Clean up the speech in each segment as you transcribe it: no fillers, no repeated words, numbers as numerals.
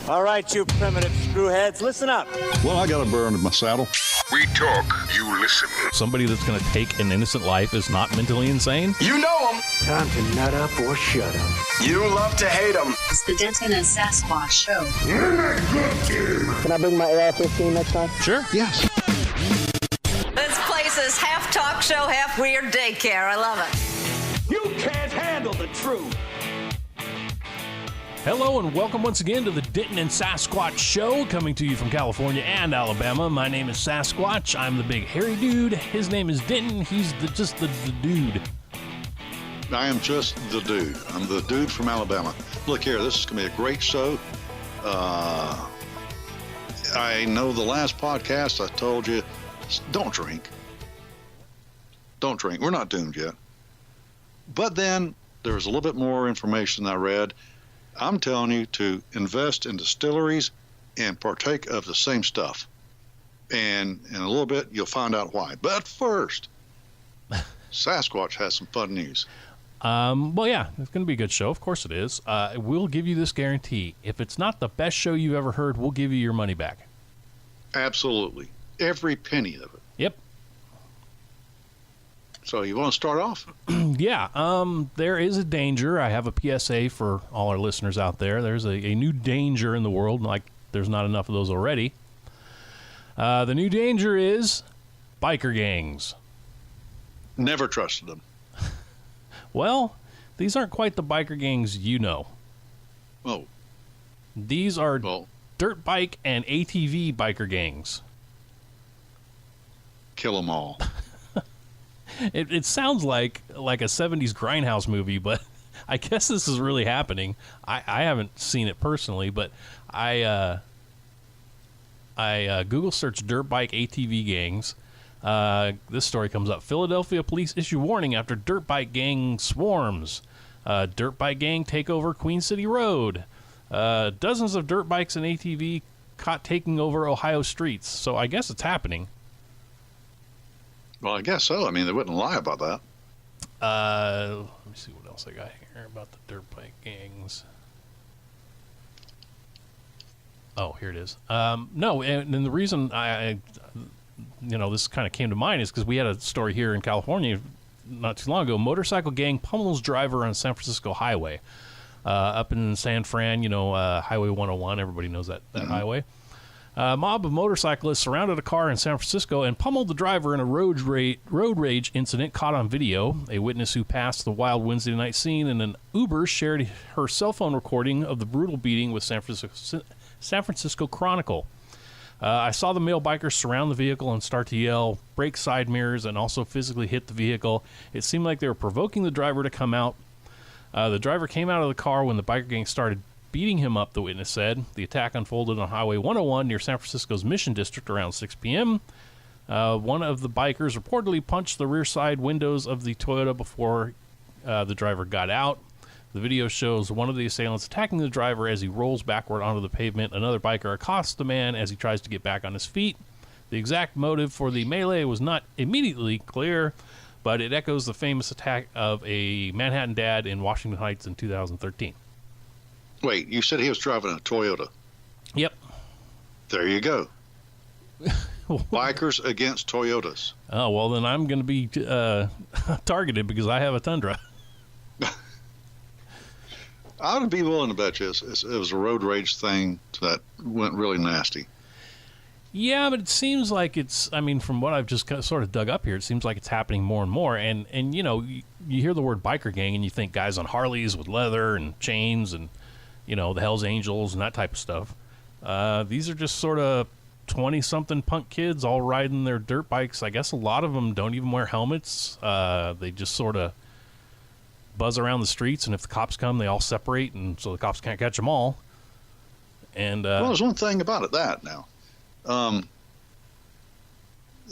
All right, you primitive screwheads, listen up. Well, I got a burr under my saddle. We talk, you listen. Somebody that's going to take an innocent life is not mentally insane. You know them. Time to nut up or shut up. You love to hate them. It's the Denton and Sasquatch Show. Can I bring my AR-15 next time? Sure. Yes. This place is half talk show, half weird daycare. I love it. You can't handle the truth. Hello and welcome once again to the Denton and Sasquatch Show, coming to you from California and Alabama. My name is Sasquatch. I'm the big hairy dude. His name is Denton. He's just the dude. I am just the dude. I'm the dude from Alabama. Look here, this is going to be a great show. I know the last podcast I told you, don't drink. Don't drink. We're not doomed yet. But then there's a little bit more information I read. I'm telling you to invest in distilleries and partake of the same stuff. And in a little bit, you'll find out why. But first, Sasquatch has some fun news. Well, yeah, it's going to be a good show. Of course it is. We'll give you this guarantee. If it's not the best show you've ever heard, we'll give you your money back. Absolutely. Every penny of it. Yep. So you want to start off? Yeah, there is a danger. I have a PSA for all our listeners out there. There's a new danger in the world, like there's not enough of those already. The new danger is biker gangs. Never trusted them. Well, these aren't quite the biker gangs you know. Oh. These are dirt bike and ATV biker gangs. Kill them all. It sounds like a 70s grindhouse movie, but I guess this is really happening. I haven't seen it personally, but I Google searched dirt bike ATV gangs. This story comes up. Philadelphia police issue warning after dirt bike gang swarms. Dirt bike gang take over Queen City Road. Dozens of dirt bikes and ATV caught taking over Ohio streets. So I guess it's happening. Well, I guess so. I mean, they wouldn't lie about that. Let me see what else I got here about the dirt bike gangs. Oh, here it is. No, and the reason I this kind of came to mind is because we had a story here in California not too long ago. Motorcycle gang pummels driver on San Francisco highway. Up in San Fran, Highway 101. Everybody knows that highway. A mob of motorcyclists surrounded a car in San Francisco and pummeled the driver in a road rage incident caught on video. A witness who passed the wild Wednesday night scene in an Uber shared her cell phone recording of the brutal beating with San Francisco Chronicle. I saw the male bikers surround the vehicle and start to yell, break side mirrors, and also physically hit the vehicle. It seemed like they were provoking the driver to come out. The driver came out of the car when the biker gang started beating him up, the witness said. The attack unfolded on Highway 101 near San Francisco's Mission District around 6 p.m. One of the bikers reportedly punched the rear side windows of the Toyota before the driver got out. The video shows one of the assailants attacking the driver as he rolls backward onto the pavement. Another biker accosts the man as he tries to get back on his feet. The exact motive for the melee was not immediately clear, but it echoes the famous attack of a Manhattan dad in Washington Heights in 2013. Wait, you said he was driving a Toyota. Yep. There you go. Bikers against Toyotas. Oh, well, then I'm going to be targeted because I have a Tundra. I would be willing to bet you it was a road rage thing that went really nasty. Yeah, but it seems like from what I've just sort of dug up here, it seems like it's happening more and more. And you hear the word biker gang and you think guys on Harleys with leather and chains and, the Hells Angels and that type of stuff. These are just sort of 20-something punk kids all riding their dirt bikes. I guess a lot of them don't even wear helmets. They just sort of buzz around the streets, and if the cops come, they all separate, and so the cops can't catch them all. And well, there's one thing about it now. The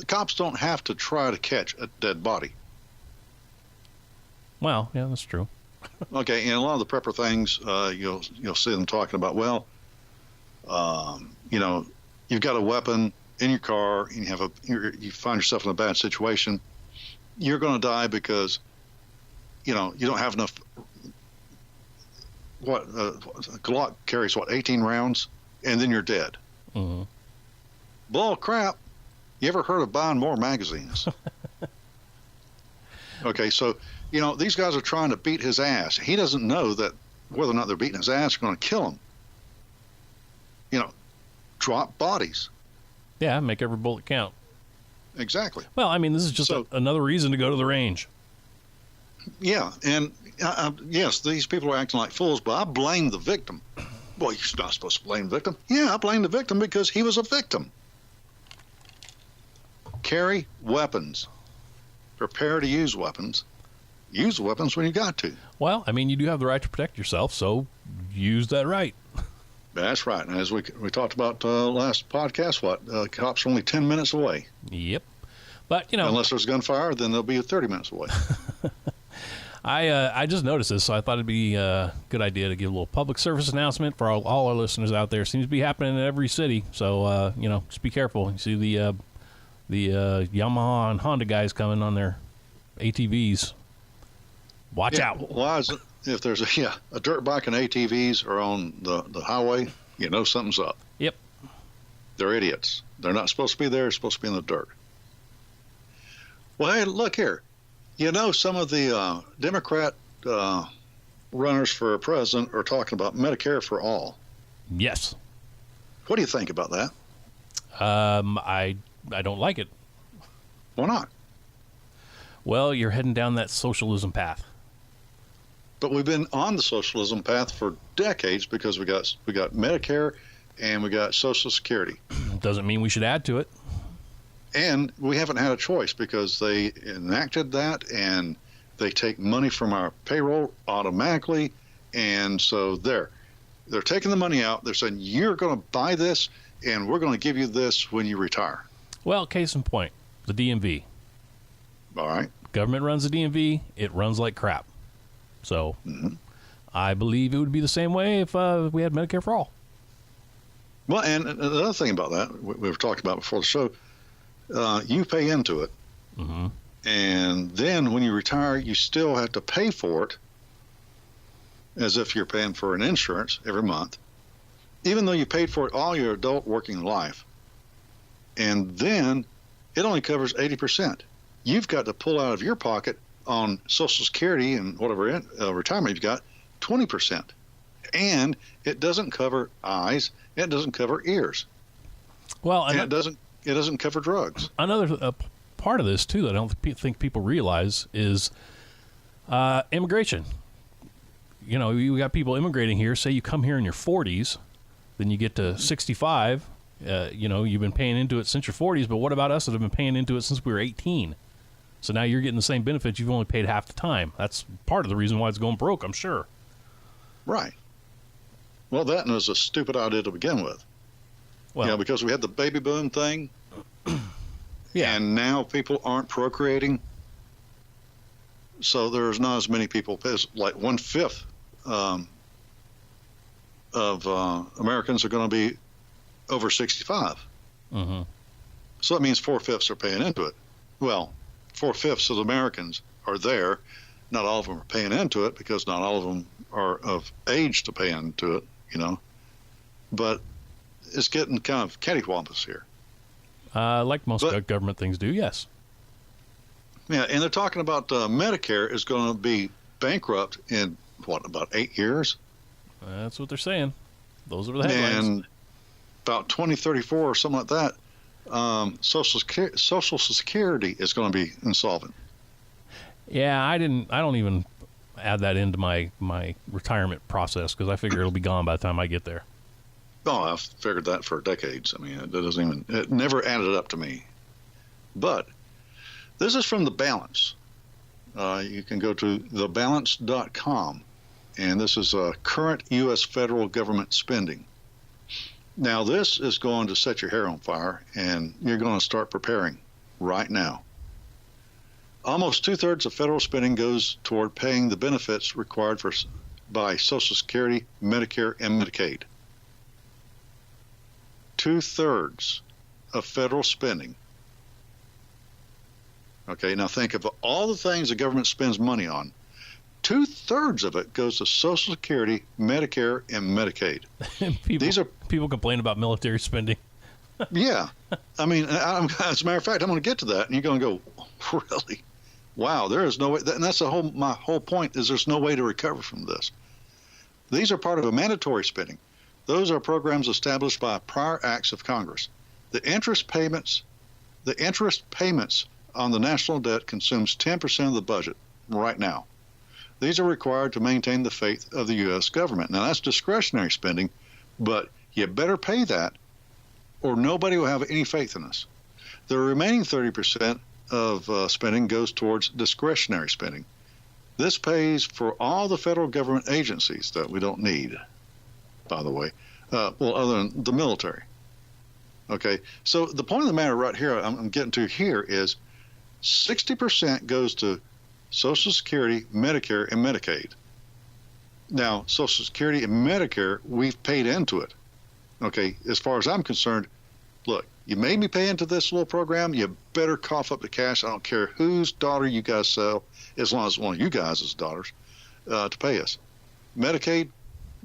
cops don't have to try to catch a dead body. Well, yeah, that's true. Okay, and a lot of the prepper things, you'll see them talking about, you've got a weapon in your car, and you find yourself in a bad situation. You're going to die because, you don't have enough. A Glock carries 18 rounds? and then you're dead. Mm-hmm. Bull crap. You ever heard of buying more magazines? Okay, so, these guys are trying to beat his ass. He doesn't know that whether or not they're beating his ass are going to kill him. Drop bodies. Yeah, make every bullet count. Exactly. Well, I mean, this is just another reason to go to the range. Yeah, and yes, these people are acting like fools, but I blame the victim. Well, you're not supposed to blame the victim. Yeah, I blame the victim because he was a victim. Carry weapons. Prepare to use weapons. Use weapons when you got to. Well, I mean, you do have the right to protect yourself, so use that right. That's right. And as we talked about last podcast, cops are only 10 minutes away. Yep. But, unless there's gunfire, then they'll be 30 minutes away. I just noticed this, so I thought it'd be a good idea to give a little public service announcement for all our listeners out there. Seems to be happening in every city, so just be careful. You see the Yamaha and Honda guys coming on their ATVs. Watch out. Why is it, if there's a dirt bike and ATVs are on the highway, something's up. Yep. They're idiots. They're not supposed to be there. They're supposed to be in the dirt. Well, hey, look here. Some of the Democrat runners for president are talking about Medicare for all. Yes. What do you think about that? I don't like it. Why not? Well, you're heading down that socialism path. But we've been on the socialism path for decades because we got Medicare and we got Social Security. Doesn't mean we should add to it. And we haven't had a choice because they enacted that and they take money from our payroll automatically. And so they're taking the money out. They're saying, you're going to buy this and we're going to give you this when you retire. Well, case in point, the DMV. All right. Government runs the DMV. It runs like crap. So I believe it would be the same way if we had Medicare for all. Well, and another thing about that, we were talking about before the show, you pay into it. Mm-hmm. And then when you retire, you still have to pay for it as if you're paying for an insurance every month, even though you paid for it all your adult working life. And then it only covers 80%. You've got to pull out of your pocket on Social Security and whatever retirement you've got, 20%. And it doesn't cover eyes. It doesn't cover ears. Well, and it doesn't cover drugs. Another part of this, too, that I don't think people realize is immigration. You got people immigrating here. Say you come here in your 40s, then you get to 65. You've been paying into it since your 40s, but what about us that have been paying into it since we were 18? So now you're getting the same benefits. You've only paid half the time. That's part of the reason why it's going broke, I'm sure. Right. Well, that was a stupid idea to begin with. Well, because we had the baby boom thing. Yeah. And now people aren't procreating. So there's not as many people, like 1/5 of Americans are going to be over 65. Mm-hmm. So that means 4/5 are paying into it. Well, 4/5 of the Americans are there. Not all of them are paying into it because not all of them are of age to pay into it, But it's getting kind of cattywampus here. Like most government things do, yes. Yeah, and they're talking about Medicare is going to be bankrupt in, about 8 years? That's what they're saying. Those are the headlines. And about 2034 or something like that, Social Security is going to be insolvent. Yeah, I don't even add that into my retirement process because I figure it'll be gone by the time I get there. Oh, I've figured that for decades. I mean, it never added up to me. But this is from The Balance. You can go to thebalance.com, and this is current U.S. federal government spending. Now, this is going to set your hair on fire, and you're going to start preparing right now. Almost 2/3 of federal spending goes toward paying the benefits required by Social Security, Medicare, and Medicaid. 2/3 of federal spending. Okay, now think of all the things the government spends money on. 2/3 of it goes to Social Security, Medicare, and Medicaid. People complain about military spending. Yeah. I mean, as a matter of fact, I'm going to get to that, and you're going to go, really? Wow, there is no way. And that's my whole point is there's no way to recover from this. These are part of a mandatory spending. Those are programs established by prior acts of Congress. The interest payments on the national debt consumes 10% of the budget right now. These are required to maintain the faith of the U.S. government. Now, that's discretionary spending, but you better pay that or nobody will have any faith in us. The remaining 30% of spending goes towards discretionary spending. This pays for all the federal government agencies that we don't need, by the way, other than the military. Okay, so the point of the matter right here I'm getting to here is 60% goes to Social Security, Medicare, and Medicaid. Now, Social Security and Medicare, we've paid into it. Okay, as far as I'm concerned, look, you made me pay into this little program, you better cough up the cash. I don't care whose daughter you guys sell, as long as one of you guys' daughters, to pay us. Medicaid,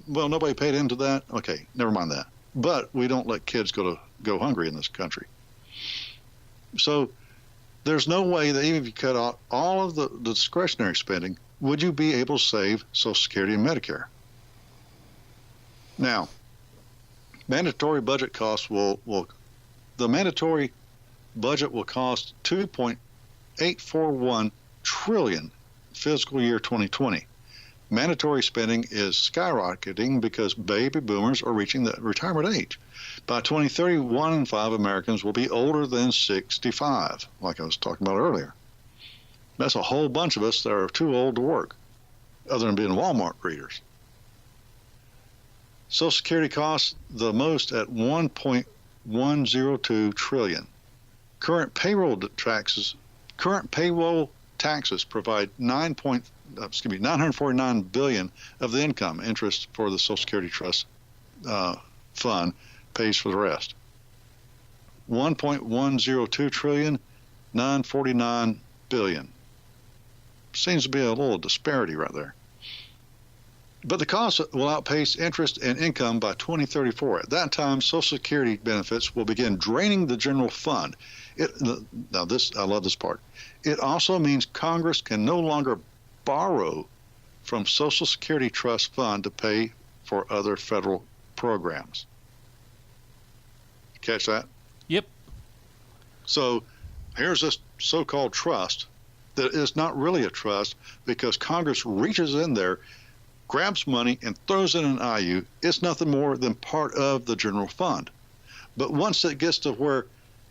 well, nobody paid into that. Okay, never mind that. But we don't let kids go hungry in this country. So there's no way that even if you cut out all of the discretionary spending, would you be able to save Social Security and Medicare? Now, mandatory budget costs the mandatory budget will cost $2.841 trillion fiscal year 2020. Mandatory spending is skyrocketing because baby boomers are reaching the retirement age. By 2030, 1 in 5 Americans will be older than 65, like I was talking about earlier. That's a whole bunch of us that are too old to work, other than being Walmart greeters. Social Security costs the most at $1.102 trillion. Current payroll taxes provide $949 billion of the income. Interest for the Social Security Trust Fund pays for the rest. $1.102 trillion, $949 billion. Seems to be a little disparity right there. But the cost will outpace interest and income by 2034. At that time, Social Security benefits will begin draining the general fund. I love this part. It also means Congress can no longer borrow from Social Security Trust Fund to pay for other federal programs. Catch that? Yep. So here's this so-called trust that is not really a trust because Congress reaches in there, grabs money, and throws it in an IU. It's nothing more than part of the general fund. But once it gets to where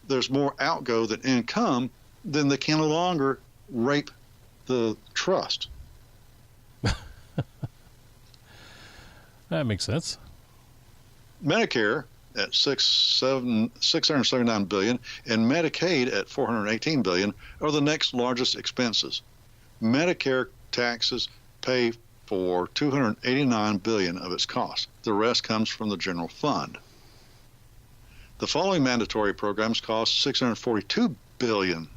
there's more outgo than income, then they can no longer rape the trust. That makes sense. Medicare at $679 billion and Medicaid at $418 billion are the next largest expenses. Medicare taxes pay for $289 billion of its costs. The rest comes from the general fund. The following mandatory programs cost $642 billion.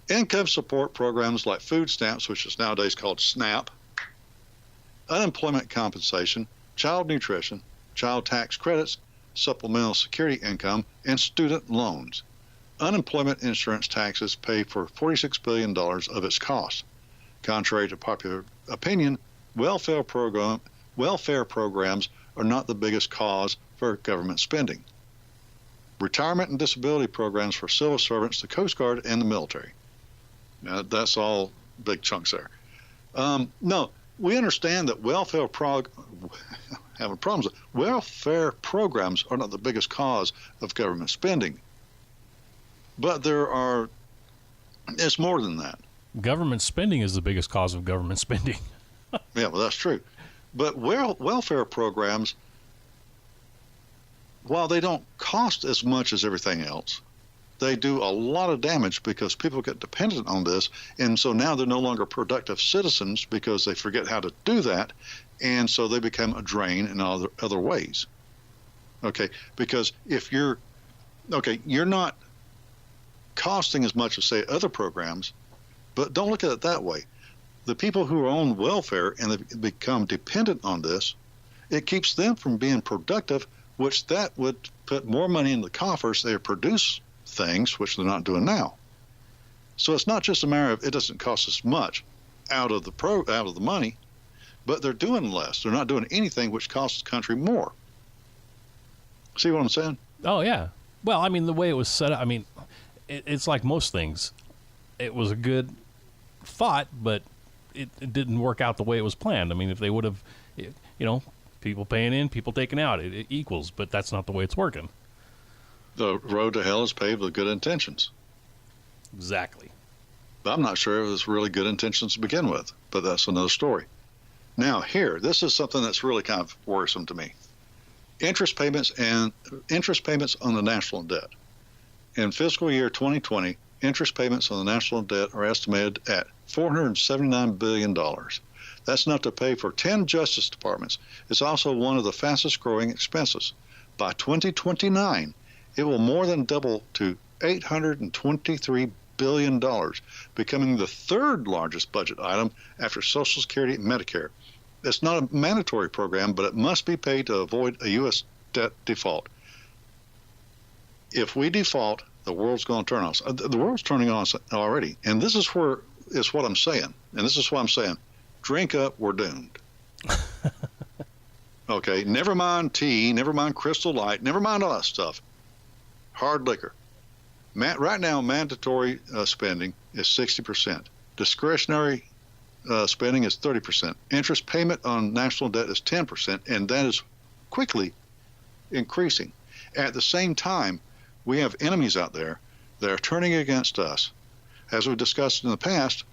Income support programs like food stamps, which is nowadays called SNAP, unemployment compensation, child nutrition, child tax credits, supplemental security income, and student loans. Unemployment insurance taxes pay for $46 billion of its costs. Contrary to popular opinion, welfare programs are not the biggest cause for government spending. Retirement and disability programs for civil servants, the Coast Guard, and the military. Now, that's all big chunks there. No, we understand that welfare programs are not the biggest cause of government spending. But it's more than that. Government spending is the biggest cause of government spending. Yeah, well, that's true. But welfare programs, while they don't cost as much as everything else, they do a lot of damage because people get dependent on this, and so now they're no longer productive citizens because they forget how to do that, and so they become a drain in other ways. Okay, because if you're not costing as much as, say, other programs, but don't look at it that way. the people who are on welfare and they become dependent on this, it keeps them from being productive, which that would put more money in the coffers. They produce things, which they're not doing now. So it's not just a matter of it doesn't cost us much out of the money, but they're doing less. They're not doing anything which costs the country more. See what I'm saying? Oh, yeah. Well, I mean, the way it was set up, I mean, it's like most things. It was a good thought, but it didn't work out the way it was planned. I mean, if they would have, people paying in, people taking out, it equals, but that's not the way it's working. The road to hell is paved with good intentions. Exactly. But I'm not sure it was really good intentions to begin with, but that's another story. Now, this is something that's really kind of worrisome to me. Interest payments on the national debt. In fiscal year 2020, interest payments on the national debt are estimated at $479 billion. That's enough to pay for 10 justice departments. It's also one of the fastest growing expenses. By 2029, it will more than double to $823 billion, becoming the third largest budget item after Social Security and Medicare. It's not a mandatory program, but it must be paid to avoid a U.S. debt default. If we default, the world's going to turn on us. The world's turning on us already. And this is what I'm saying. And this is what I'm saying. Drink up, we're doomed. Okay, never mind tea, never mind Crystal Light, never mind all that stuff. Hard liquor. Right now, mandatory spending is 60%. Discretionary spending is 30%. Interest payment on national debt is 10%, and that is quickly increasing. At the same time, we have enemies out there that are turning against us. As we've discussed in the past,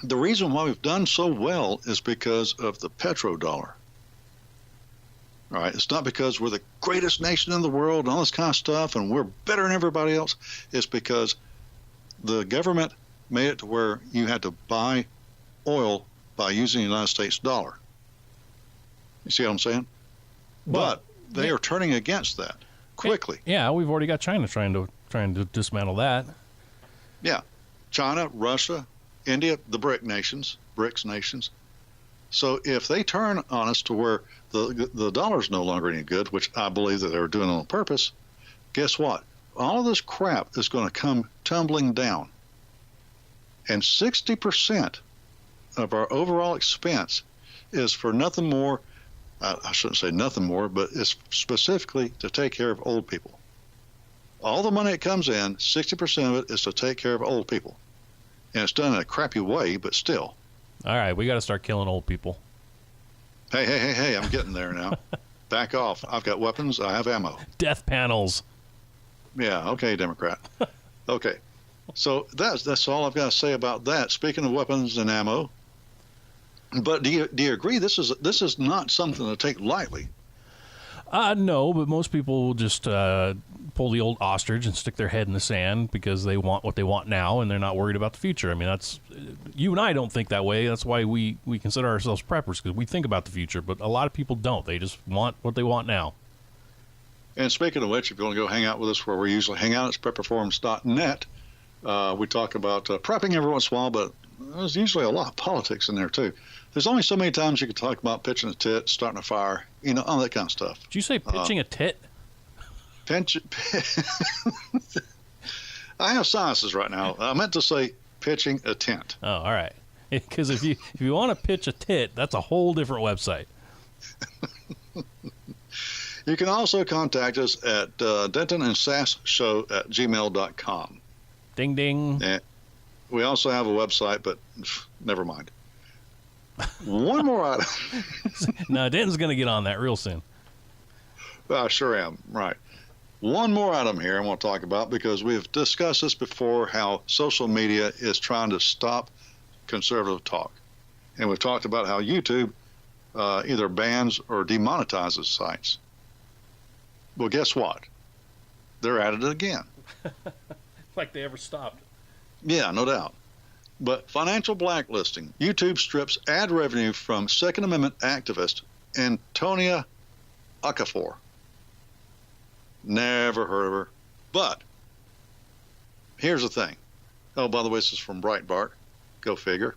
the reason why we've done so well is because of the petrodollar. All right, it's not because we're the greatest nation in the world and all this kind of stuff and we're better than everybody else. It's because the government made it to where you had to buy oil by using the United States dollar. You see what I'm saying? Well, but they are turning against that quickly. Yeah, we've already got China trying to dismantle that. Yeah, China, Russia, India, the BRICS nations. So if they turn on us to where the dollar's no longer any good, which I believe that they're doing on purpose, guess what? All of this crap is going to come tumbling down. And 60% of our overall expense is for nothing more, I shouldn't say nothing more, but it's specifically to take care of old people. All the money that comes in, 60% of it is to take care of old people. And it's done in a crappy way, but still. All right, we got to start killing old people. Hey, I'm getting there now. Back off. I've got weapons. I have ammo. Death panels. Yeah, okay, Democrat. Okay. So that's all I've got to say about that. Speaking of weapons and ammo, but do you agree this is not something to take lightly? No, but most people will just pull the old ostrich and stick their head in the sand because they want what they want now and they're not worried about the future. I mean, that's you and I don't think that way. That's why we consider ourselves preppers, because we think about the future, but a lot of people don't. They just want what they want now. And speaking of which, if you want to go hang out with us where we usually hang out, it's prepperforums.net. We talk about prepping every once in a while, but there's usually a lot of politics in there too. There's only so many times you can talk about pitching a tit, starting a fire, all that kind of stuff. Did you say pitching a tit? I have sinuses right now. I meant to say pitching a tent. Oh, all right. Because if you want to pitch a tit, that's a whole different website. You can also contact us at dentonandsasshow@gmail.com. Ding, ding. And we also have a website, but never mind. One more item. No, Denton's going to get on that real soon. I sure am. Right. One more item here I want to talk about, because we've discussed this before, how social media is trying to stop conservative talk. And we've talked about how YouTube either bans or demonetizes sites. Well, guess what? They're at it again. Like they ever stopped. Yeah, no doubt. But financial blacklisting. YouTube strips ad revenue from Second Amendment activist Antonia Okafor. Never heard of her. But here's the thing. Oh, by the way, this is from Breitbart. Go figure.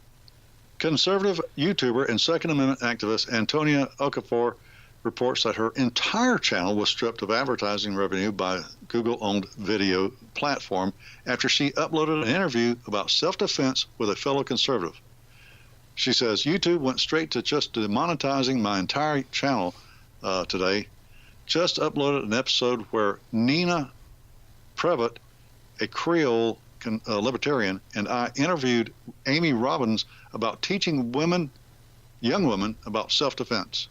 Conservative YouTuber and Second Amendment activist Antonia Okafor reports that her entire channel was stripped of advertising revenue by Google-owned video platform after she uploaded an interview about self-defense with a fellow conservative. She says, YouTube went straight to just demonetizing my entire channel today. Just uploaded an episode where Nina Previtt, a Creole libertarian, and I interviewed Amy Robbins about teaching young women about self-defense.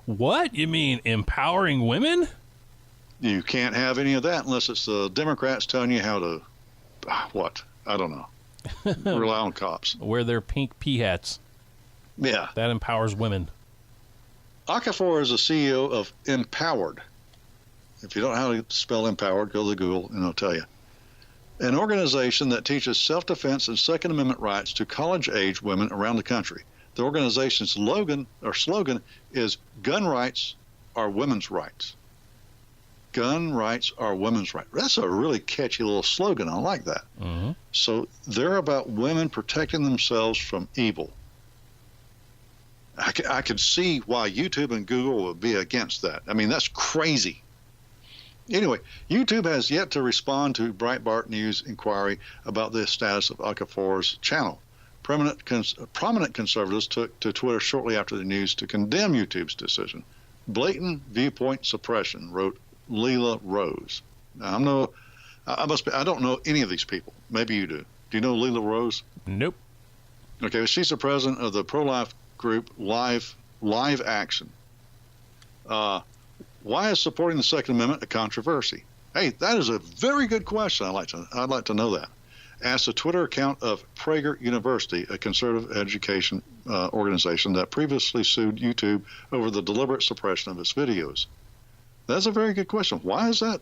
What? You mean empowering women? You can't have any of that unless it's the Democrats telling you how to, what? I don't know. Rely on cops. Wear their pink pea hats. Yeah. That empowers women. Okafor is the CEO of Empowered. If you don't know how to spell Empowered, go to Google and it'll tell you. An organization that teaches self-defense and Second Amendment rights to college-age women around the country. The organization's slogan is "Gun rights are women's rights." Gun rights are women's rights. That's a really catchy little slogan. I like that. Mm-hmm. So they're about women protecting themselves from evil. I could see why YouTube and Google would be against that. I mean, that's crazy. Anyway, YouTube has yet to respond to Breitbart News inquiry about the status of Okafor's channel. Prominent conservatives took to Twitter shortly after the news to condemn YouTube's decision. Blatant viewpoint suppression, wrote Leela Rose. Now, I don't know any of these people. Maybe you do. Do you know Leela Rose? Nope. Okay, well, she's the president of the pro-life group Live Action. Why is supporting the Second Amendment a controversy? Hey, that is a very good question. I'd like to know that. Asked the Twitter account of Prager University, a conservative education organization that previously sued YouTube over the deliberate suppression of its videos. That's a very good question. Why is that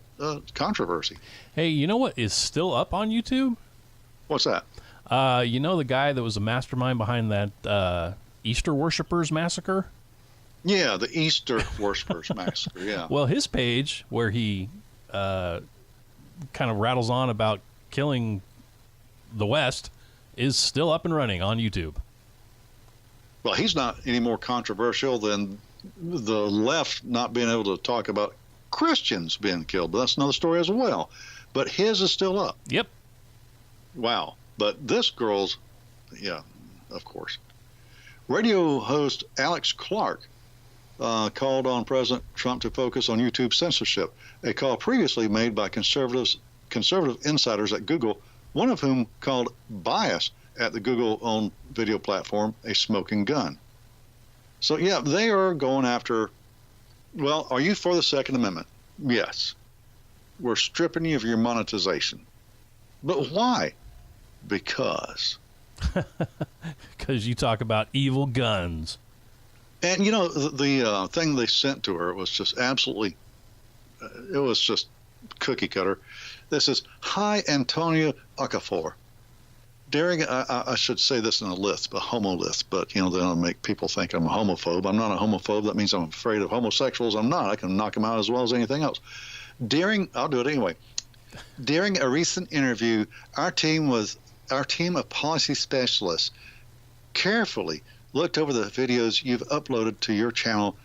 controversy? Hey, you know what is still up on YouTube? What's that? You know the guy that was a mastermind behind that Easter Worshippers massacre? Yeah, the Easter Worshippers massacre, yeah. Well, his page, where he kind of rattles on about killing the West, is still up and running on YouTube. Well, he's not any more controversial than the left not being able to talk about Christians being killed, but that's another story as well. But his is still up. Yep. Wow. But this girl's, yeah, of course. Radio host Alex Clark called on President Trump to focus on YouTube censorship, a call previously made by conservative insiders at Google, one of whom called bias at the Google-owned video platform a smoking gun. So, yeah, they are going after, well, are you for the Second Amendment? Yes. We're stripping you of your monetization. But why? Because. Because you talk about evil guns. And, you know, the thing they sent to her was just absolutely, it was just cookie cutter. This is, "Hi, Antonia Okafor. Daring," I should say this in a lisp, a homo lisp, but, you know, that'll make people think I'm a homophobe. I'm not a homophobe. That means I'm afraid of homosexuals. I'm not. I can knock them out as well as anything else. I'll do it anyway. During a recent interview, our team of policy specialists carefully looked over the videos you've uploaded to your channel,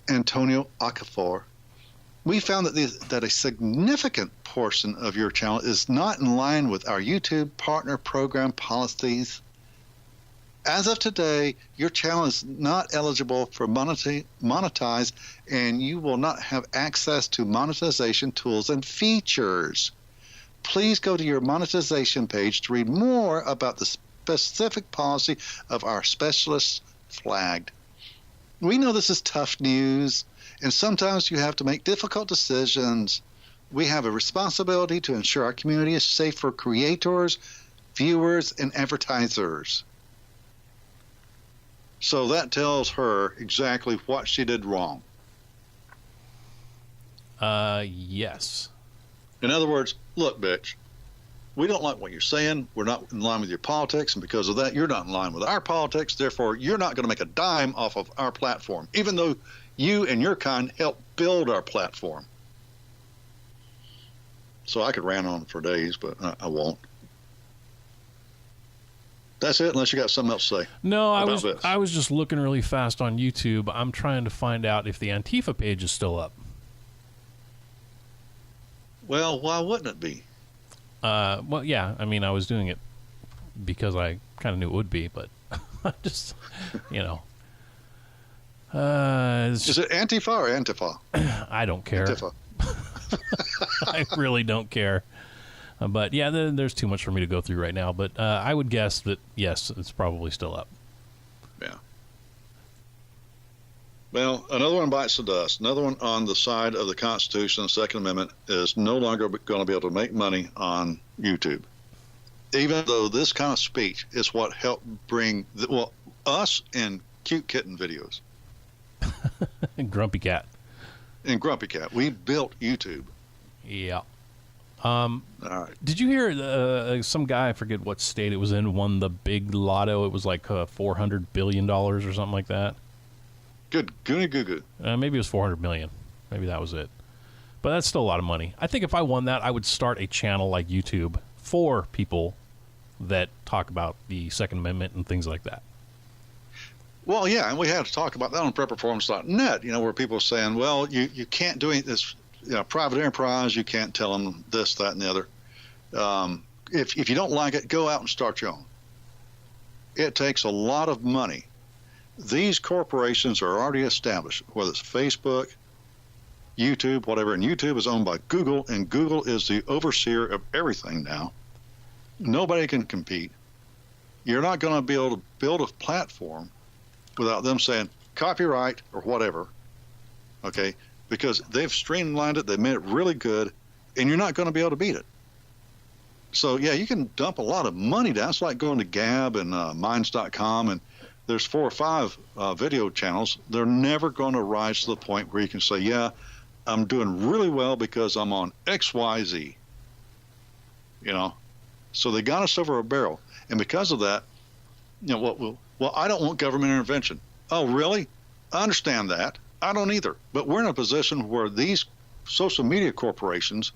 Antonio Okafor. We found that a significant portion of your channel is not in line with our YouTube partner program policies. As of today, your channel is not eligible for monetize, and you will not have access to monetization tools and features. Please go to your monetization page to read more about the specific policy of our specialists flagged. We know this is tough news, and sometimes you have to make difficult decisions. We have a responsibility to ensure our community is safe for creators, viewers, and advertisers. So that tells her exactly what she did wrong. Yes. In other words, look, bitch, we don't like what you're saying. We're not in line with your politics, and because of that, you're not in line with our politics. Therefore, you're not going to make a dime off of our platform, even though you and your kind helped build our platform. So I could rant on for days, but I won't. That's it, unless you got something else to say. No, I was just looking really fast on YouTube. I'm trying to find out if the Antifa page is still up. Well, why wouldn't it be? Well, yeah. I mean, I was doing it because I kind of knew it would be, but just, you know. Is it Antifa or Antifa? I don't care. Antifa. I really don't care. But yeah, there's too much for me to go through right now. But I would guess that, yes, it's probably still up. Yeah. Well, another one bites the dust. Another one on the side of the Constitution, the Second Amendment, is no longer going to be able to make money on YouTube. Even though this kind of speech is what helped bring, us and cute kitten videos. And Grumpy Cat. And Grumpy Cat. We built YouTube. Yeah. All right. Did you hear some guy, I forget what state it was in, won the big lotto? It was like $400 billion or something like that. Good. Goony goo goo. Maybe it was 400 million. Maybe that was it. But that's still a lot of money. I think if I won that, I would start a channel like YouTube for people that talk about the Second Amendment and things like that. Well, yeah, and we had to talk about that on prepperformance.net, where people are saying, well, you can't do any this, private enterprise, you can't tell them this, that, and the other. If you don't like it, go out and start your own. It takes a lot of money. These corporations are already established, whether it's Facebook, YouTube, whatever, and YouTube is owned by Google, and Google is the overseer of everything now. Nobody can compete. You're not going to be able to build a platform without them saying copyright or whatever, okay? Because they've streamlined it, they've made it really good, and you're not going to be able to beat it. So, yeah, you can dump a lot of money down. It's like going to Gab and Minds.com, and there's 4 or 5 video channels. They're never going to rise to the point where you can say, yeah, I'm doing really well because I'm on XYZ, So they got us over a barrel. And because of that, well, I don't want government intervention. Oh, really? I understand that. I don't either. But we're in a position where these social media corporations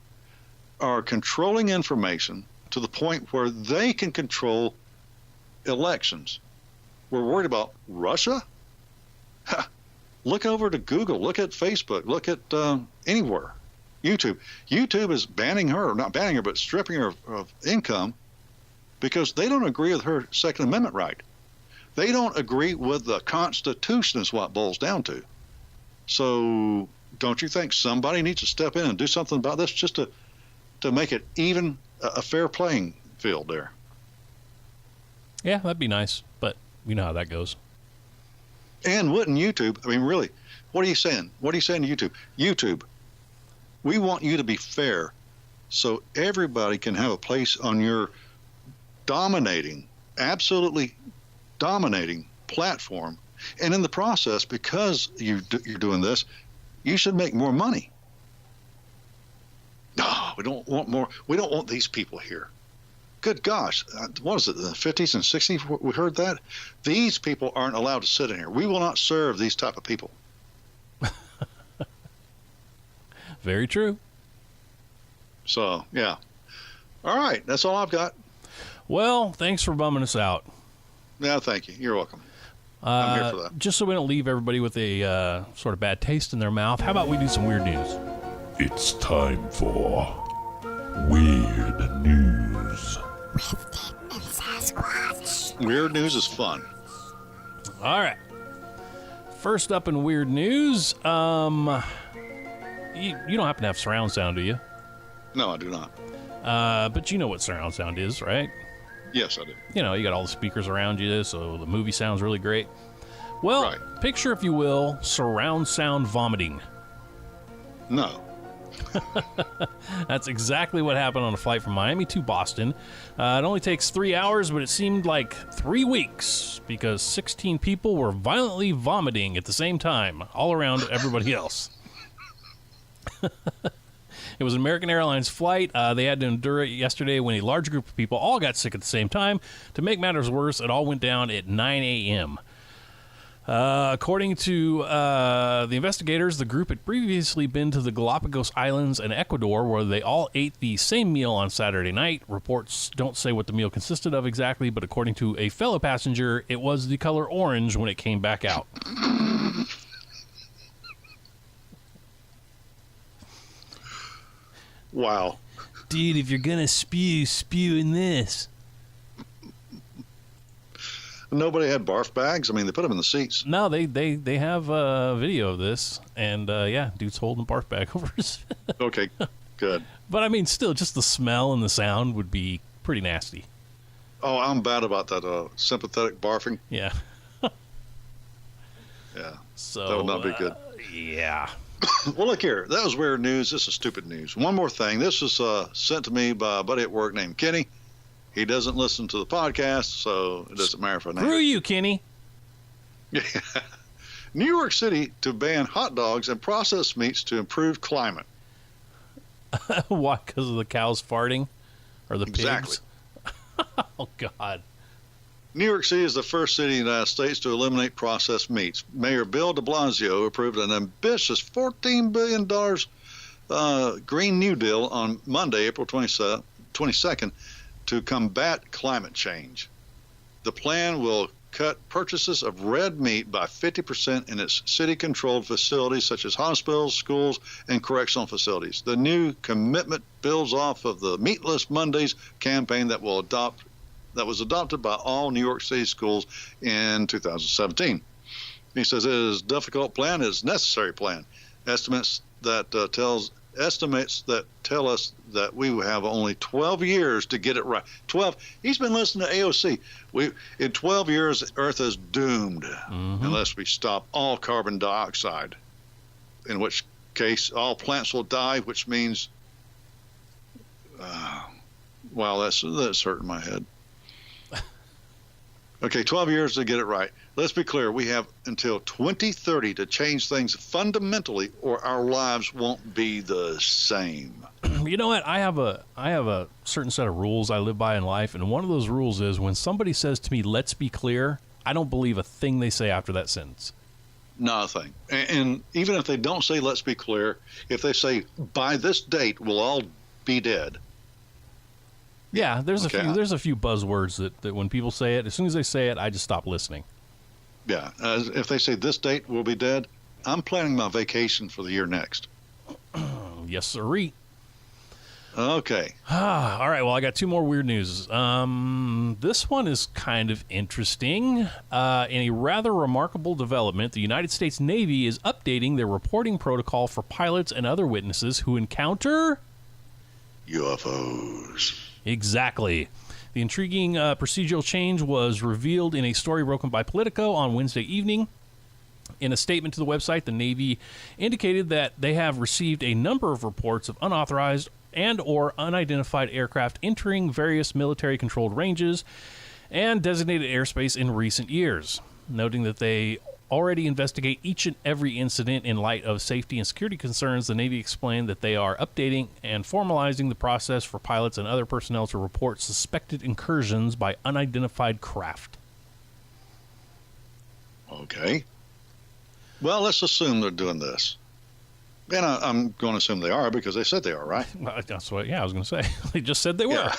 are controlling information to the point where they can control elections. We're worried about Russia? Look over to Google. Look at Facebook. Look at anywhere. YouTube. YouTube is banning her, not banning her, but stripping her of income because they don't agree with her Second Amendment right. They don't agree with the Constitution is what it boils down to. So don't you think somebody needs to step in and do something about this just to make it even a fair playing field there? Yeah, that'd be nice, but you know how that goes. And wouldn't YouTube, I mean, really, what are you saying? What are you saying to YouTube? YouTube, we want you to be fair so everybody can have a place on your dominating, absolutely dominating platform. And in the process, because you're doing this, you should make more money. No, we don't want more. We don't want these people here. Good gosh, what is it, the 50s and 60s we heard that? These people aren't allowed to sit in here. We will not serve these type of people. Very true. So, yeah. All right, that's all I've got. Well, thanks for bumming us out. Yeah, thank you. You're welcome. I'm here for that. Just so we don't leave everybody with a sort of bad taste in their mouth, how about we do some weird news? It's time for Weird News. Weird news is fun. All right. First up in weird news, you don't happen to have surround sound, do you? No, I do not. But you know what surround sound is, right? Yes, I do. You got all the speakers around you, so the movie sounds really great. Well, right. Picture, if you will, surround sound vomiting. No. That's exactly what happened on a flight from Miami to Boston. It only takes 3 hours, but it seemed like 3 weeks because 16 people were violently vomiting at the same time, all around everybody else. It was an American Airlines flight. They had to endure it yesterday when a large group of people all got sick at the same time. To make matters worse, it all went down at 9 a.m. According to the investigators, the group had previously been to the Galapagos Islands and Ecuador, where they all ate the same meal on Saturday night. Reports don't say what the meal consisted of exactly, but according to a fellow passenger, it was the color orange when it came back out. Wow. Dude, if you're going to spew in this. Nobody had barf bags. I mean, they put them in the seats. No, they have a video of this, and yeah, dude's holding a barf bag over his. Okay, good. But I mean, still, just the smell and the sound would be pretty nasty. Oh, I'm bad about that sympathetic barfing. Yeah. Yeah. So that would not be good. Yeah. Well, look here. That was weird news. This is stupid news. One more thing. This was sent to me by a buddy at work named Kenny. He doesn't listen to the podcast, so it doesn't matter if I name Screw you, Kenny. Yeah. New York City to ban hot dogs and processed meats to improve climate. Why? Because of the cows farting? Or the Exactly. pigs? Oh, God. New York City is the first city in the United States to eliminate processed meats. Mayor Bill de Blasio approved an ambitious $14 billion Green New Deal on Monday, April 22nd, to combat climate change. The plan will cut purchases of red meat by 50% in its city-controlled facilities such as hospitals, schools, and correctional facilities. The new commitment builds off of the Meatless Mondays campaign that was adopted by all New York City schools in 2017. He says it is a difficult plan, it is a necessary plan. Estimates that tell us that we have only 12 years to get it right. 12. He's been listening to AOC. In 12 years, Earth is doomed unless we stop all carbon dioxide, in which case all plants will die, which means, wow, that's hurting my head. Okay, 12 years to get it right. Let's be clear. We have until 2030 to change things fundamentally, or our lives won't be the same. You know what? I have a certain set of rules I live by in life, and one of those rules is when somebody says to me, "Let's be clear," I don't believe a thing they say after that sentence. Nothing. And even if they don't say, "Let's be clear," if they say, "By this date, we'll all be dead." Yeah, there's a few buzzwords that when people say it, as soon as they say it, I just stop listening. Yeah, if they say this date we'll be dead, I'm planning my vacation for the year next. Yes, sirree. Okay. All right, well, I got two more weird news. This one is kind of interesting. In a rather remarkable development, the United States Navy is updating their reporting protocol for pilots and other witnesses who encounter UFOs. Exactly. The intriguing procedural change was revealed in a story broken by Politico on Wednesday evening. In a statement to the website, the Navy indicated that they have received a number of reports of unauthorized and or unidentified aircraft entering various military-controlled ranges and designated airspace in recent years, noting that they already investigate each and every incident in light of safety and security concerns. The Navy explained that they are updating and formalizing the process for pilots and other personnel to report suspected incursions by unidentified craft. Okay. Well, let's assume they're doing this. And I'm going to assume they are because they said they are, right? Well, that's what, I was going to say. They just said they were. Yeah.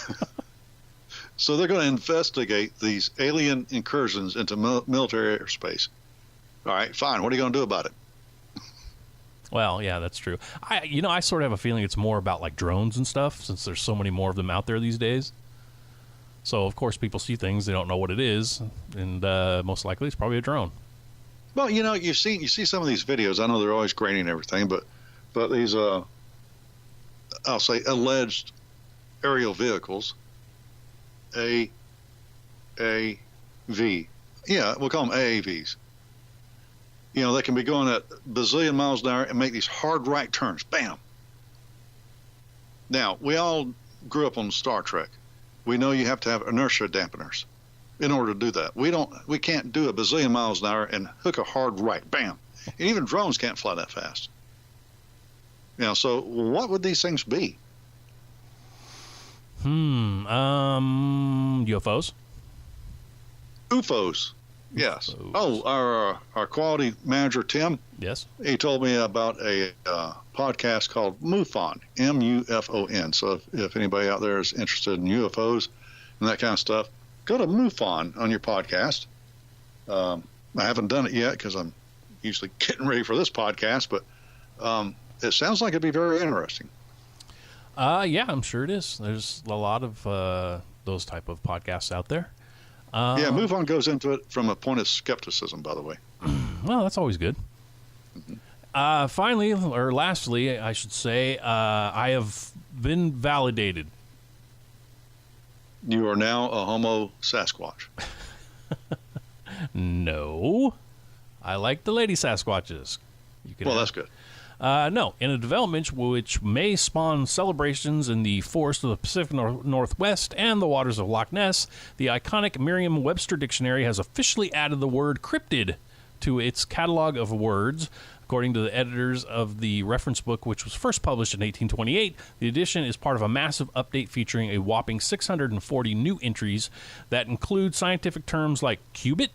So they're going to investigate these alien incursions into military airspace. All right, fine. What are you going to do about it? Well, yeah, that's true. I sort of have a feeling it's more about like drones and stuff, since there's so many more of them out there these days. So, of course, people see things, they don't know what it is, and most likely it's probably a drone. Well, you see some of these videos. I know they're always grainy and everything, but these, I'll say, alleged aerial vehicles, AAV. Yeah, we'll call them AAVs. They can be going at bazillion miles an hour and make these hard right turns. Bam. Now, we all grew up on Star Trek. We know you have to have inertia dampeners in order to do that. We can't do a bazillion miles an hour and hook a hard right. Bam. And even drones can't fly that fast. So what would these things be? UFOs. UFOs. Yes. Oh, our quality manager, Tim, Yes. he told me about a podcast called MUFON, MUFON. So if anybody out there is interested in UFOs and that kind of stuff, go to MUFON on your podcast. I haven't done it yet because I'm usually getting ready for this podcast, but it sounds like it'd be very interesting. Yeah, I'm sure it is. There's a lot of those type of podcasts out there. Yeah, MUFON goes into it from a point of skepticism, by the way. Well, that's always good. Mm-hmm. Finally, or lastly, I should say, I have been validated. You are now a Homo Sasquatch. No. I like the lady Sasquatches. That's good. No, in a development which may spawn celebrations in the forests of the Pacific Northwest and the waters of Loch Ness, the iconic Merriam-Webster dictionary has officially added the word cryptid to its catalog of words. According to the editors of the reference book, which was first published in 1828, the edition is part of a massive update featuring a whopping 640 new entries that include scientific terms like qubit,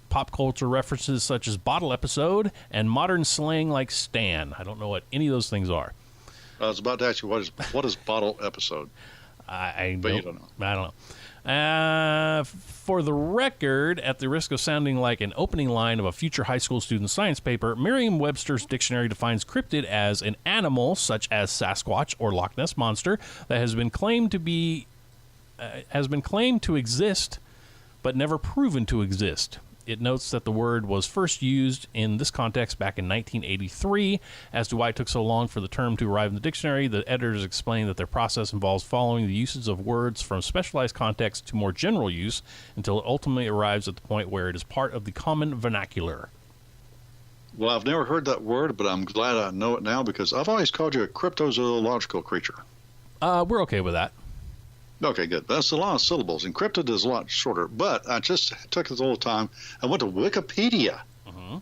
pop culture references such as bottle episode, and modern slang like stan. I don't know what any of those things are. I was about to ask you, what is bottle episode? You don't know. I don't know. For the record, at the risk of sounding like an opening line of a future high school student science paper, Merriam-Webster's dictionary defines cryptid as an animal such as Sasquatch or Loch Ness Monster that has been claimed to exist but never proven to exist. It notes that the word was first used in this context back in 1983. As to why it took so long for the term to arrive in the dictionary, the editors explain that their process involves following the uses of words from specialized context to more general use until it ultimately arrives at the point where it is part of the common vernacular. Well, I've never heard that word, but I'm glad I know it now because I've always called you a cryptozoological creature. We're okay with that. Okay, good. That's a lot of syllables. Encrypted is a lot shorter, but I just took this all the time. I went to Wikipedia. Mm-hmm.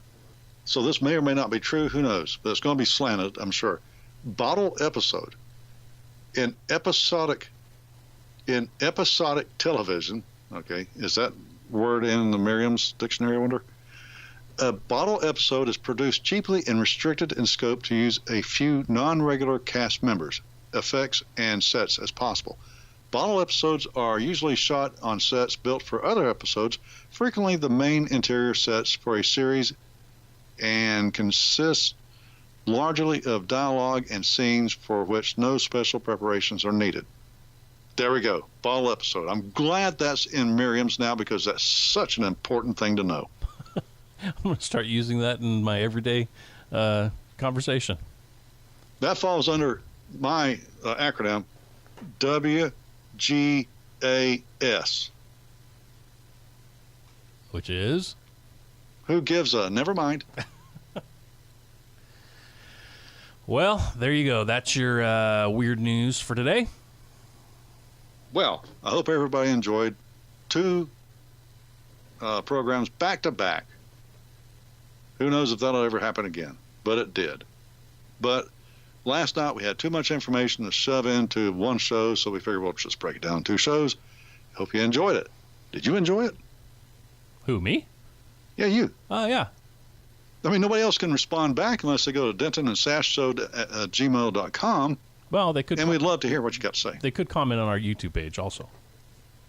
So this may or may not be true. Who knows? But it's going to be slanted, I'm sure. Bottle episode. In episodic television, okay, is that word in the Merriam's dictionary, I wonder? A bottle episode is produced cheaply and restricted in scope to use a few non-regular cast members, effects, and sets as possible. Bottle episodes are usually shot on sets built for other episodes, frequently the main interior sets for a series, and consist largely of dialogue and scenes for which no special preparations are needed. There we go. Bottle episode. I'm glad that's in Merriam's now because that's such an important thing to know. I'm going to start using that in my everyday conversation. That falls under my acronym, WGAS. Which is? Who gives a? Never mind. Well, there you go. That's your weird news for today. Well, I hope everybody enjoyed 2 programs back to back. Who knows if that'll ever happen again, but it did. But last night we had too much information to shove into one show, so we figured we'll just break it down in 2 shows. Hope you enjoyed it. Did you enjoy it? Who, me? Yeah, you. Oh, yeah. I mean, nobody else can respond back unless they go to dentonandsashshow@gmail.com. Well, they could. And we'd love to hear what you got to say. They could comment on our YouTube page also.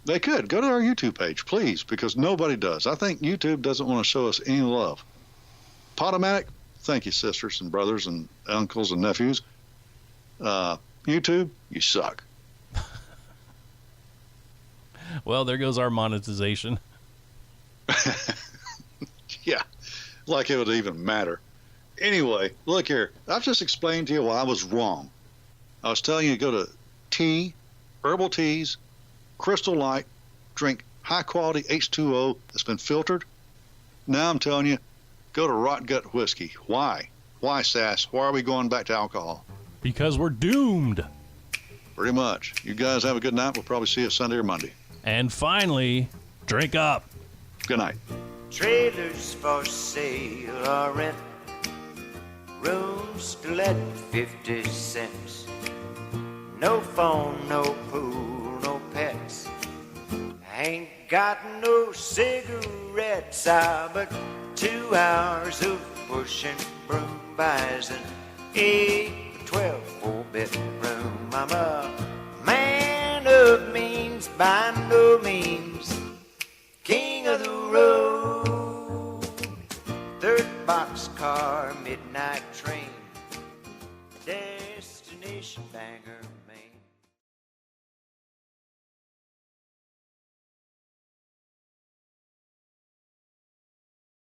They could. Go to our YouTube page, please, because nobody does. I think YouTube doesn't want to show us any love. Potomatic, thank you, sisters and brothers and uncles and nephews. YouTube, you suck. Well, there goes our monetization. Yeah, like it would even matter. Anyway, look here. I've just explained to you why I was wrong. I was telling you to go to tea, herbal teas, Crystal Light, drink high-quality H2O that's been filtered. Now I'm telling you, go to Rot Gut Whiskey. Why? Why, Sass? Why are we going back to alcohol? Because we're doomed. Pretty much. You guys have a good night. We'll probably see you Sunday or Monday. And finally, drink up. Good night. Trailers for sale or rent, rooms to let 50 cents. No phone, no pool, no pets. Ain't got no cigarettes, but 2 hours of pushing broom buys an 8 12 4-bedroom. I'm a man of means, by no means king of the road. 3rd boxcar, midnight train, destination Bangor, Maine.